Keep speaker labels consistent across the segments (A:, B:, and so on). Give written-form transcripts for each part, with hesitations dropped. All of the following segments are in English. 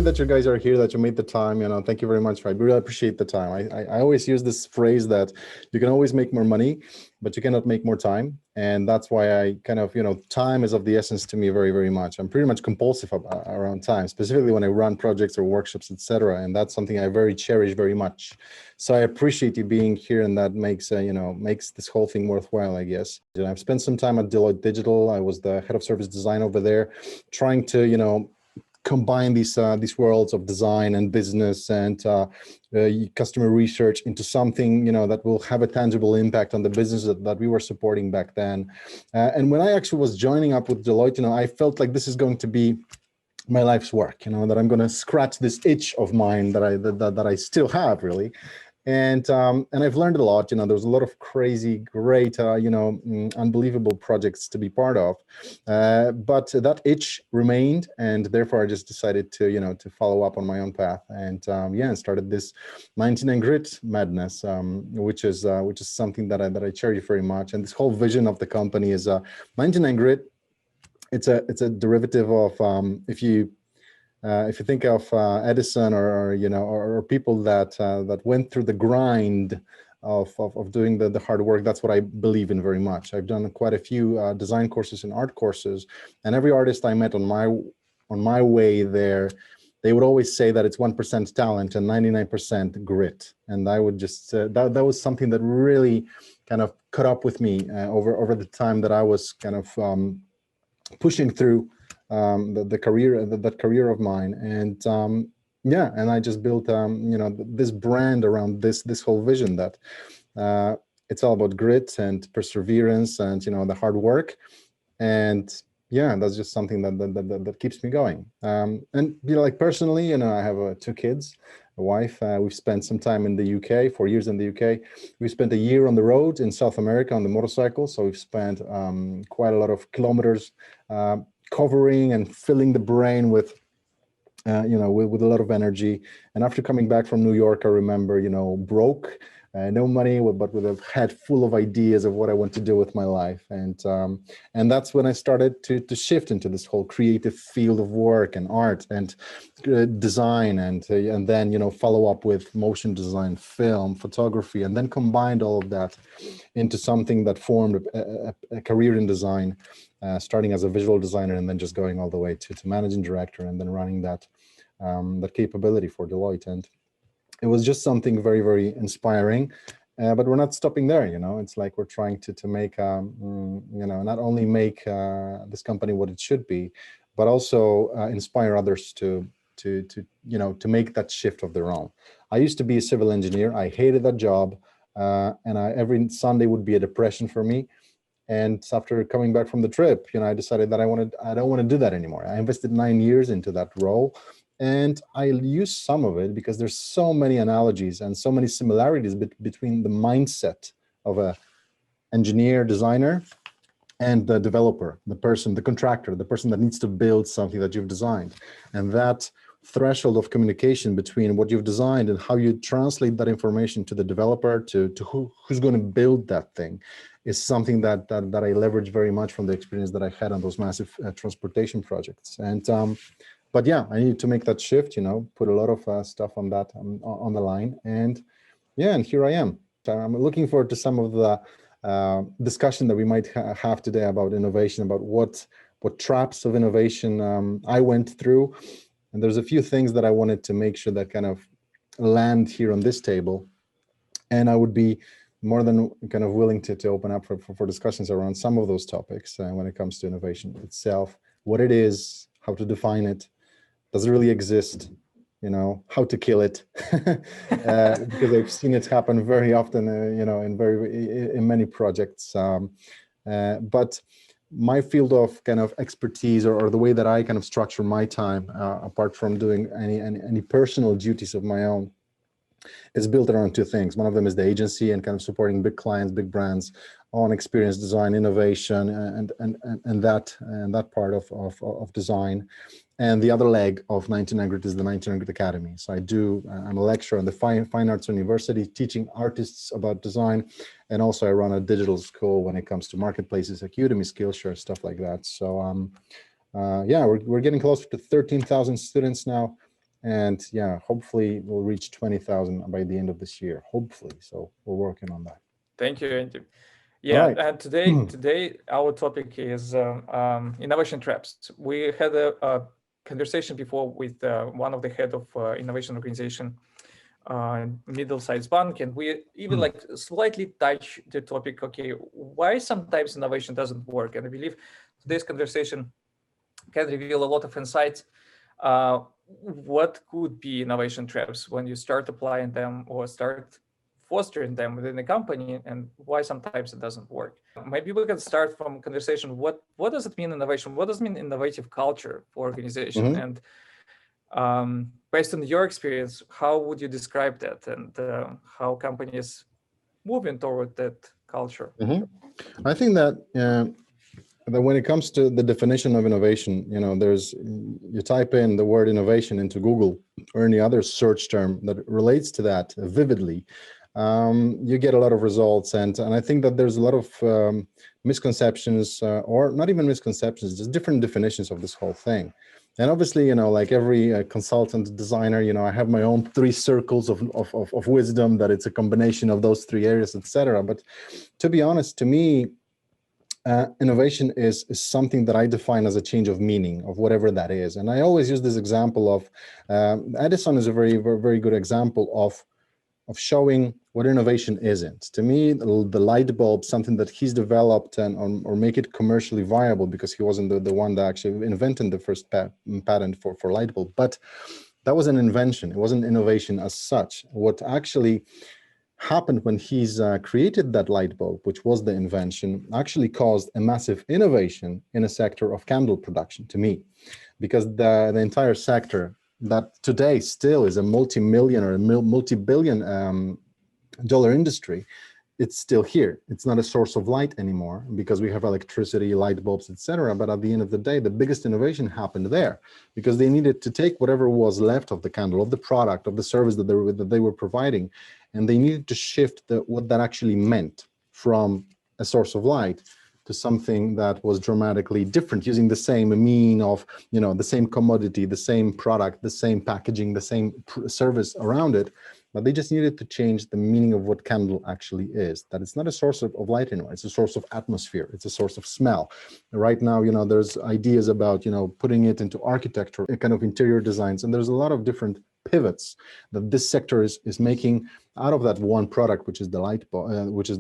A: that you guys are here, that you made the time. Thank you very much. I really appreciate the time. I always use this phrase that you can always make more money, but you cannot make more time. And that's why I kind of, time is of the essence to me very, very much. I'm pretty much compulsive around time, specifically when I run projects or workshops, etc. And that's something I very cherish very much. So I appreciate you being here, and that makes, makes this whole thing worthwhile, I guess. And I've spent some time at Deloitte Digital. I was the head of service design over there, trying to, combine these worlds of design and business and customer research into something that will have a tangible impact on the business that we were supporting back then. And when I actually was joining up with Deloitte, I felt like this is going to be my life's work. That I'm going to scratch this itch of mine that I still have, really. And I've learned a lot. There was a lot of crazy, great, unbelievable projects to be part of. But that itch remained, and therefore I just decided to, to follow up on my own path, and and started this 99 grit madness, which is something that I cherish very much. And this whole vision of the company is 99 grit. It's a derivative of if you think of Edison or people that went through the grind of doing the hard work, that's what I believe in very much. I've done quite a few design courses and art courses, and every artist I met on my way there, they would always say that it's 1% talent and 99% grit. And I would just that was something that really kind of caught up with me over the time that I was kind of pushing through that career of mine. And and I just built this brand around this whole vision that it's all about grit and perseverance and the hard work. And that's just something that keeps me going. And like personally, I have 2 kids, a wife. We've spent some time in the UK, 4 years in the UK. We spent a year on the road in South America on the motorcycle. So we've spent quite a lot of kilometers covering and filling the brain with with a lot of energy. And after coming back from New York, I remember broke, no money, but with a head full of ideas of what I want to do with my life. And that's when I started to shift into this whole creative field of work and art and design, and then follow up with motion design, film, photography, and then combined all of that into something that formed a career in design. Starting as a visual designer and then just going all the way to managing director, and then running that capability for Deloitte. And it was just something very, very inspiring. But we're not stopping there. It's like we're trying to make not only make this company what it should be, but also inspire others to make that shift of their own. I used to be a civil engineer. I hated that job, and every Sunday would be a depression for me. And after coming back from the trip, I decided that I don't want to do that anymore. I invested 9 years into that role, and I use some of it because there's so many analogies and so many similarities between the mindset of a engineer, designer, and the developer, the contractor, the person that needs to build something that you've designed. And that threshold of communication between what you've designed and how you translate that information to the developer, to who's going to build that thing, is something that I leverage very much from the experience that I had on those massive transportation projects. And but I needed to make that shift, put a lot of stuff on that on the line, and here I am. I'm looking forward to some of the discussion that we might have today about innovation, about what traps of innovation I went through. And there's a few things that I wanted to make sure that kind of land here on this table. And I would be more than kind of willing to open up for discussions around some of those topics when it comes to innovation itself, what it is, how to define it, does it really exist, how to kill it, because I've seen it happen very often, in many projects. But my field of kind of expertise, or the way that I kind of structure my time, apart from doing any personal duties of my own, is built around 2 things. One of them is the agency and kind of supporting big clients, big brands on experience design, innovation, and that part of design. And the other leg of 99 Grit is the 99 Grit Academy. So I'm a lecturer in the Fine Arts University, teaching artists about design. And also I run a digital school when it comes to marketplaces like Udemy, Skillshare, stuff like that. So we're getting closer to 13,000 students now. And yeah, hopefully we'll reach 20,000 by the end of this year, hopefully. So we're working on that.
B: Thank you, Andy.
A: All
B: Yeah,
A: right.
B: and today our topic is innovation traps. We had a conversation before with one of the head of innovation organization, middle-sized bank, and we even like slightly touch the topic. Okay, why sometimes innovation doesn't work? And I believe today's conversation can reveal a lot of insights. What could be innovation traps when you start applying them or start fostering them within the company, and why sometimes it doesn't work? Maybe we can start from conversation. What does it mean innovation? What does it mean innovative culture for organization? And based on your experience, how would you describe that, and how companies moving toward that culture?
A: I think that when it comes to the definition of innovation, you type in the word innovation into Google or any other search term that relates to that vividly, you get a lot of results. And I think that there's a lot of misconceptions, or not even misconceptions, just different definitions of this whole thing. And obviously, like every consultant designer, I have my own 3 circles of wisdom, that it's a combination of those 3 areas, etc. But to be honest, to me, innovation is something that I define as a change of meaning of whatever that is. And I always use this example of Edison is a very, very, very good example of showing what innovation isn't. To me, the light bulb, something that he's developed and or make it commercially viable, because he wasn't the one that actually invented the first patent for light bulb, but that was an invention. It wasn't innovation as such. What actually happened when he's created that light bulb, which was the invention, actually caused a massive innovation in a sector of candle production, to me, because the entire sector that today still is a multi-million or a multi-billion dollar industry, it's still here. It's not a source of light anymore because we have electricity, light bulbs, etc. But at the end of the day, the biggest innovation happened there, because they needed to take whatever was left of the candle, of the product, of the service that they were providing, and they needed to shift what that actually meant from a source of light to something that was dramatically different, using the same mean of, the same commodity, the same product, the same packaging, the same service around it. But they just needed to change the meaning of what candle actually is, that it's not a source of light anymore. It's a source of atmosphere. It's a source of smell. Right now, there's ideas about, putting it into architecture, kind of interior designs. And there's a lot of different pivots that this sector is making out of that one product, which is the light bulb, which is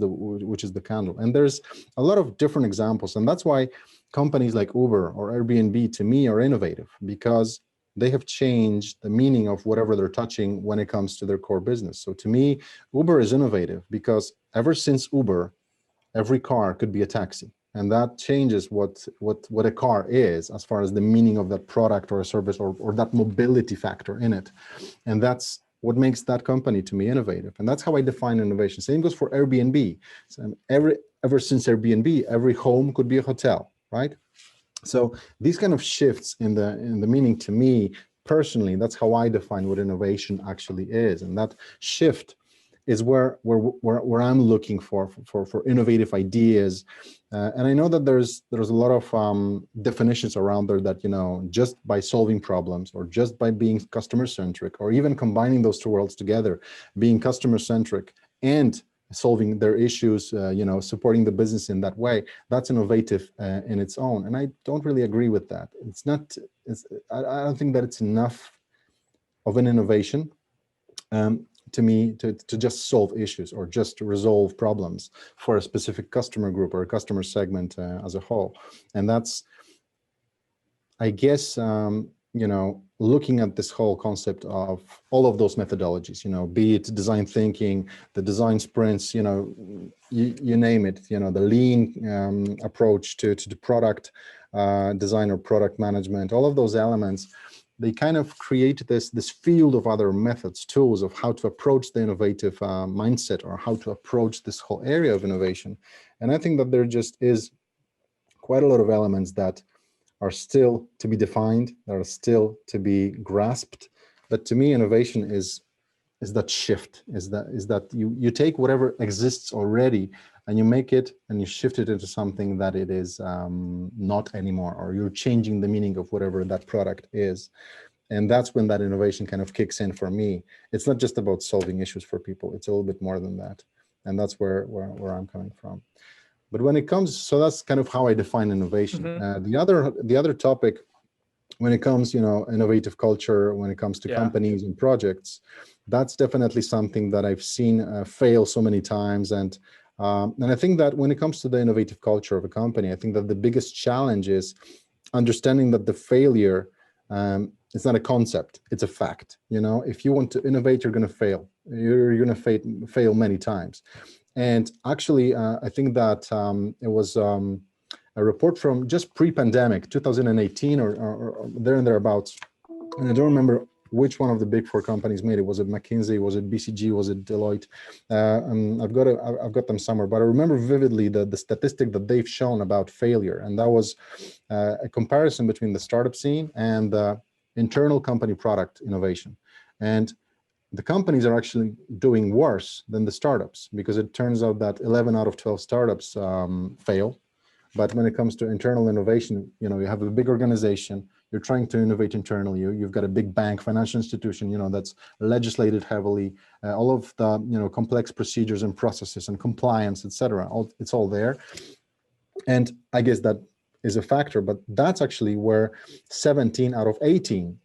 A: the candle. And there's a lot of different examples. And that's why companies like Uber or Airbnb, to me, are innovative, because they have changed the meaning of whatever they're touching when it comes to their core business. So to me, Uber is innovative because ever since Uber, every car could be a taxi. And that changes what a car is as far as the meaning of that product or a service or that mobility factor in it. And that's what makes that company, to me, innovative. And that's how I define innovation. Same goes for Airbnb. So ever since Airbnb, every home could be a hotel, right? So these kind of shifts in the meaning, to me personally, that's how I define what innovation actually is. And that shift is where I'm looking for innovative ideas. And I know that there's a lot of definitions around there that, just by solving problems or just by being customer centric, or even combining those 2 worlds together, being customer centric and solving their issues, supporting the business in that way, that's innovative in its own. And I don't really agree with that. I don't think that it's enough of an innovation to me to just solve issues or just to resolve problems for a specific customer group or a customer segment as a whole. And that's, I guess, looking at this whole concept of all of those methodologies, be it design thinking, the design sprints, you name it, the lean approach to the product design or product management, all of those elements, they kind of create this field of other methods, tools of how to approach the innovative mindset, or how to approach this whole area of innovation. And I think that there just is quite a lot of elements that are still to be defined, that are still to be grasped. But to me, innovation is that shift, is that you take whatever exists already and you make it and you shift it into something that it is not anymore, or you're changing the meaning of whatever that product is. And that's when that innovation kind of kicks in for me. It's not just about solving issues for people. It's a little bit more than that. And that's where I'm coming from. But when it comes, so that's kind of how I define innovation. The other topic, when it comes, innovative culture, when it comes to companies and projects, that's definitely something that I've seen fail so many times. And I think that when it comes to the innovative culture of a company, I think that the biggest challenge is understanding that the failure, it's not a concept, it's a fact. If you want to innovate, you're going to fail. You're going to fail many times. And actually, I think that it was a report from just pre-pandemic, 2018 or there and thereabouts. And I don't remember which one of the big four companies made it. Was it McKinsey? Was it BCG? Was it Deloitte? I've got them somewhere, but I remember vividly the statistic that they've shown about failure. And that was a comparison between the startup scene and the internal company product innovation. And the companies are actually doing worse than the startups, because it turns out that 11 out of 12 startups fail. But when it comes to internal innovation, you have a big organization, you're trying to innovate internally, you've got a big bank, financial institution, that's legislated heavily, all of the, complex procedures and processes and compliance, etc. It's all there. And I guess that is a factor, but that's actually where 17 out of 18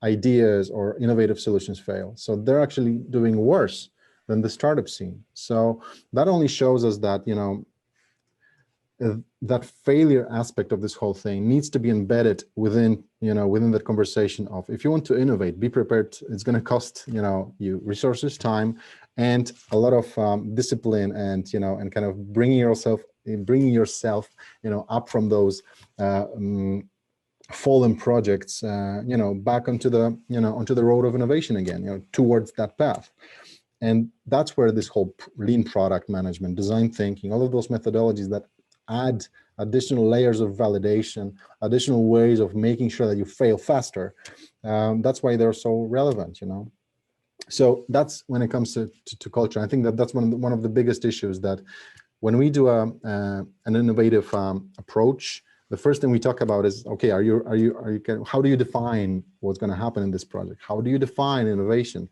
A: ideas or innovative solutions fail. So they're actually doing worse than the startup scene. So that only shows us that, that failure aspect of this whole thing needs to be embedded within, within that conversation of, if you want to innovate, be prepared. It's going to cost, you resources, time, and a lot of discipline, and, and kind of bringing yourself, up from those fallen projects, back onto the, onto the road of innovation again, towards that path. And that's where this whole lean product management, design thinking, all of those methodologies that add additional layers of validation, additional ways of making sure that you fail faster. That's why they're so relevant, So that's when it comes to culture. I think that that's one of the biggest issues, that when we do an innovative approach, the first thing we talk about is, okay, how do you define what's going to happen in this project? How do you define innovation?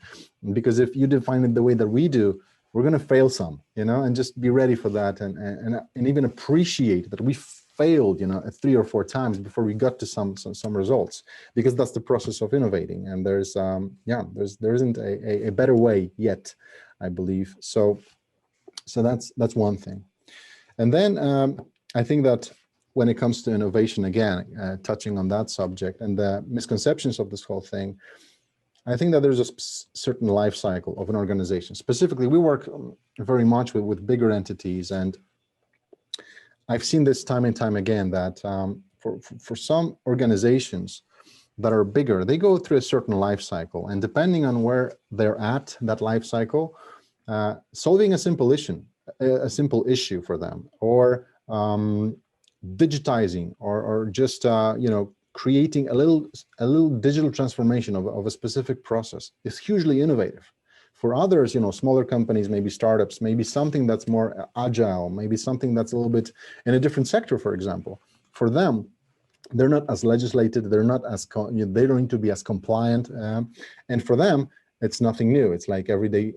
A: Because if you define it the way that we do, we're going to fail some, and just be ready for that, and even appreciate that we failed, 3 or 4 times before we got to some results, because that's the process of innovating. And there isn't a better way yet, I believe. So that's one thing. And then I think that when it comes to innovation, again, touching on that subject and the misconceptions of this whole thing, I think that there's a certain life cycle of an organization. Specifically, we work very much with bigger entities, and I've seen this time and time again, that for some organizations that are bigger, they go through a certain life cycle, and depending on where they're at that life cycle, solving a simple issue for them, or digitizing, or just creating a little digital transformation of a specific process is hugely innovative. For others, smaller companies, maybe startups, maybe something that's more agile, maybe something that's a little bit in a different sector, for example. For them, they're not as legislated, they're not as they don't need to be as compliant, and for them, it's nothing new. It's like everyday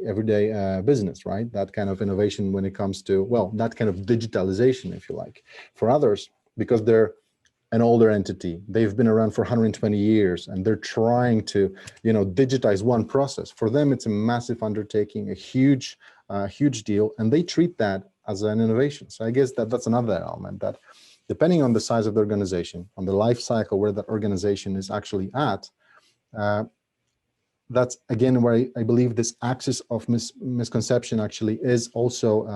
A: business, right? That kind of innovation when it comes to, well, that kind of digitalization, if you like. For others, because they're an older entity, they've been around for 120 years, and they're trying to, digitize one process. For them, it's a massive undertaking, a huge deal, and they treat that as an innovation. So I guess that's another element, that depending on the size of the organization, on the life cycle where that organization is actually at, that's again where I believe this axis of misconception actually is also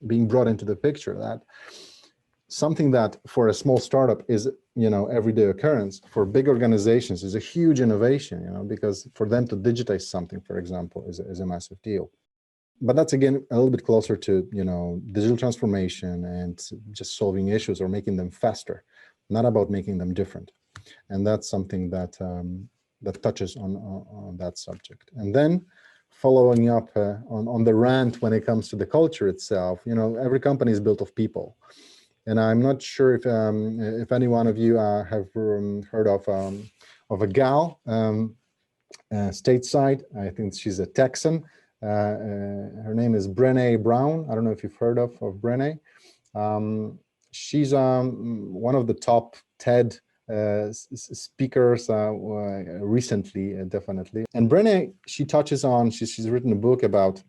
A: being brought into the picture, that something that for a small startup is, everyday occurrence, for big organizations is a huge innovation, because for them to digitize something, for example, is a massive deal. But that's again a little bit closer to, digital transformation and just solving issues or making them faster, not about making them different. And that's something that that touches on that subject. And then following up on the rant when it comes to the culture itself, every company is built of people. And I'm not sure if any one of you have heard of a gal, stateside. I think she's a Texan. Her name is Brené Brown. I don't know if you've heard of Brené. She's one of the top TED speakers recently, definitely. And Brené, she touches on, she's written a book about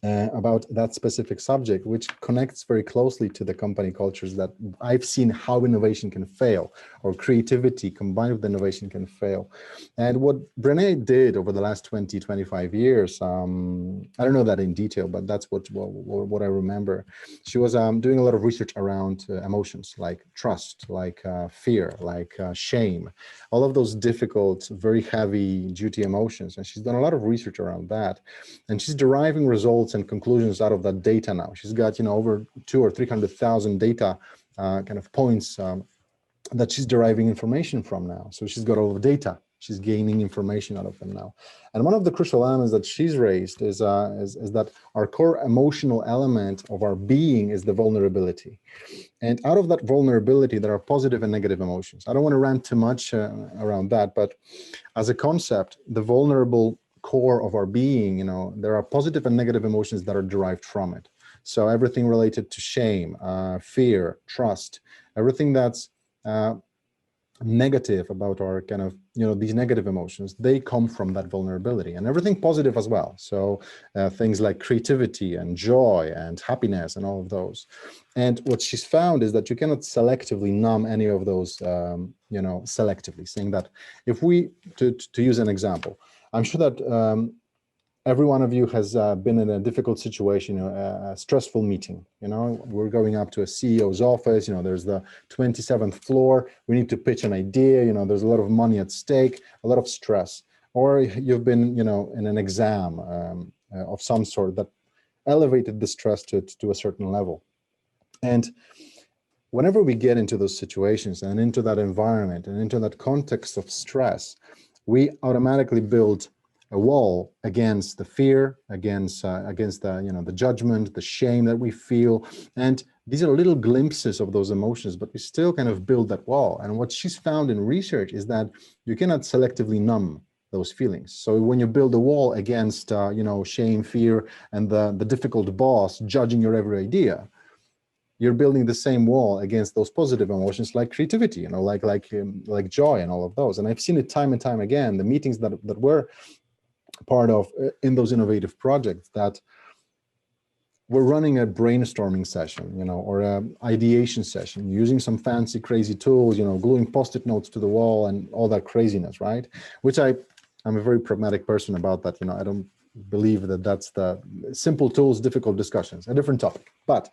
A: that specific subject, which connects very closely to the company cultures that I've seen how innovation can fail, or creativity combined with innovation can fail. And what Brené did over the last 20, 25 years, I don't know that in detail, but that's what I remember. She was doing a lot of research around emotions like trust, like fear, like shame, all of those difficult, very heavy duty emotions. And she's done a lot of research around that. And she's deriving results and conclusions out of that data now. She's got, over 200,000 or 300,000 data kind of points that she's deriving information from now. So she's got all the data. She's gaining information out of them now. And one of the crucial elements that she's raised is that our core emotional element of our being is the vulnerability. And out of that vulnerability, there are positive and negative emotions. I don't want to rant too much around that, but as a concept, the vulnerable core of our being, there are positive and negative emotions that are derived from it. So everything related to shame, fear, trust, everything that's negative about our kind of, these negative emotions, they come from that vulnerability, and everything positive as well. So things like creativity and joy and happiness and all of those. And what she's found is that you cannot selectively numb any of those, selectively, saying that if we, to use an example, I'm sure that every one of you has been in a difficult situation, a stressful meeting. We're going up to a CEO's office. There's the 27th floor. We need to pitch an idea. There's a lot of money at stake, a lot of stress. Or you've been, in an exam of some sort that elevated the stress to a certain level. And whenever we get into those situations and into that environment and into that context of stress, we automatically build a wall against the fear, against the the judgment, the shame that we feel. And these are little glimpses of those emotions, but we still kind of build that wall. And what she's found in research is that you cannot selectively numb those feelings. So when you build a wall against shame, fear, and the difficult boss judging your every idea, you're building the same wall against those positive emotions like creativity, like joy and all of those. And I've seen it time and time again, the meetings that we're part of in those innovative projects, that we're running a brainstorming session, or an ideation session, using some fancy, crazy tools, gluing Post-it notes to the wall and all that craziness, right? Which I'm a very pragmatic person about that. I don't believe that that's the simple tools, difficult discussions, a different topic. But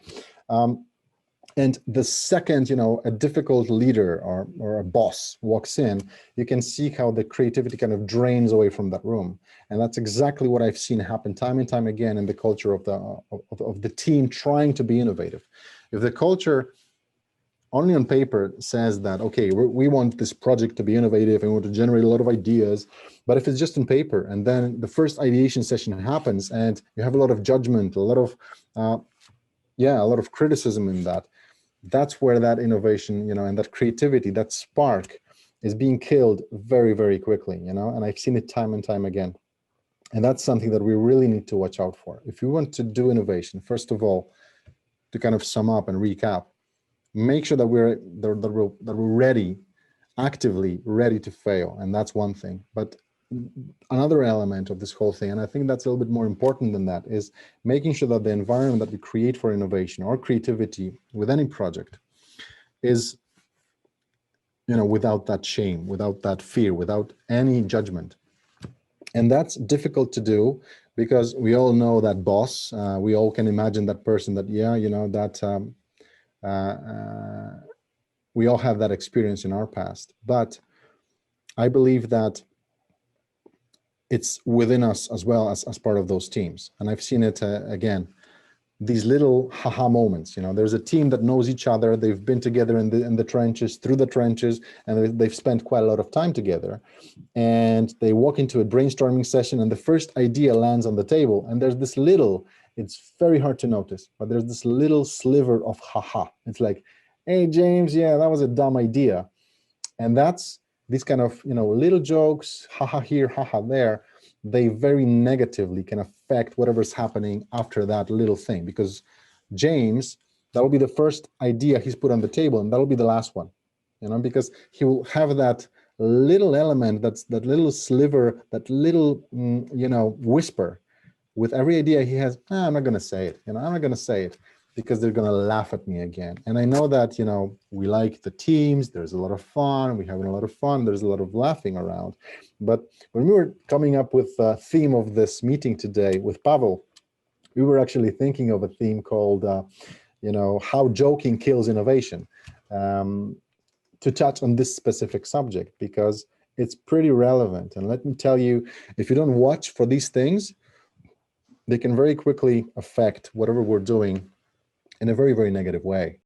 A: and the second, a difficult leader or a boss walks in, you can see how the creativity kind of drains away from that room. And that's exactly what I've seen happen time and time again in the culture of the team trying to be innovative. If the culture only on paper says that, okay, we want this project to be innovative and we want to generate a lot of ideas, but if it's just on paper and then the first ideation session happens and you have a lot of judgment, a lot of criticism in that, that's where that innovation, and that creativity, that spark is being killed very, very quickly, and I've seen it time and time again. And that's something that we really need to watch out for. If we want to do innovation, first of all, to kind of sum up and recap, make sure that we're ready, actively ready to fail. And that's one thing. But another element of this whole thing, and I think that's a little bit more important than that, is making sure that the environment that we create for innovation or creativity with any project is, without that shame, without that fear, without any judgment. And that's difficult to do because we all know that boss. We all can imagine that person that, we all have that experience in our past. But I believe that it's within us as well as part of those teams. And I've seen it again, these little haha moments. There's a team that knows each other. They've been together in the trenches, through the trenches, and they've spent quite a lot of time together. And they walk into a brainstorming session and the first idea lands on the table. And there's this little, it's very hard to notice, but there's this little sliver of haha. It's like, hey, James, yeah, that was a dumb idea. And that's these kind of, little jokes, haha here, haha there, they very negatively can affect whatever's happening after that little thing. Because James, that will be the first idea he's put on the table, and that will be the last one, because he will have that little element, that little sliver, that little, whisper with every idea he has. I'm not going to say it. I'm not going to say it because they're going to laugh at me again. And I know that, we like the teams. There's a lot of fun. We're having a lot of fun. There's a lot of laughing around. But when we were coming up with the theme of this meeting today with Pavel, we were actually thinking of a theme called, how joking kills innovation, to touch on this specific subject, because it's pretty relevant. And let me tell you, if you don't watch for these things, they can very quickly affect whatever we're doing in a very, very negative way.